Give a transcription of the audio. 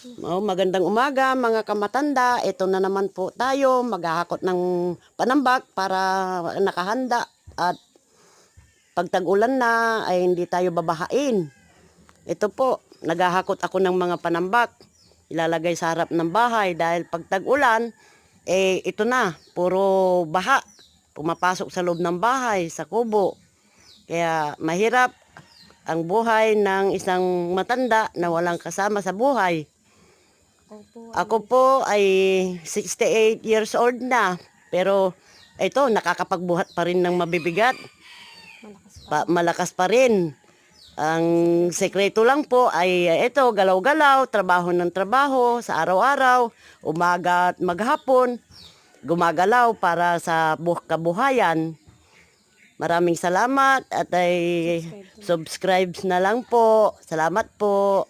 Oh, magandang umaga mga kamatanda. Ito na naman po tayo maghahakot ng panambak para nakahanda at pag tag-ulan na ay hindi tayo babahain. Ito po, naghahakot ako ng mga panambak. Ilalagay sa harap ng bahay dahil pag tag-ulan, ito na, puro baha. Pumapasok sa loob ng bahay, sa kubo. Kaya mahirap ang buhay ng isang matanda na walang kasama sa buhay. Ako po ay 68 years old na, pero ito, nakakapagbuhat pa rin ng mabibigat. Malakas pa rin. Ang sekreto lang po ay ito, galaw-galaw, trabaho ng trabaho sa araw-araw, umaga at maghapon, gumagalaw para sa kabuhayan. Maraming salamat at ay subscribe na lang po. Salamat po.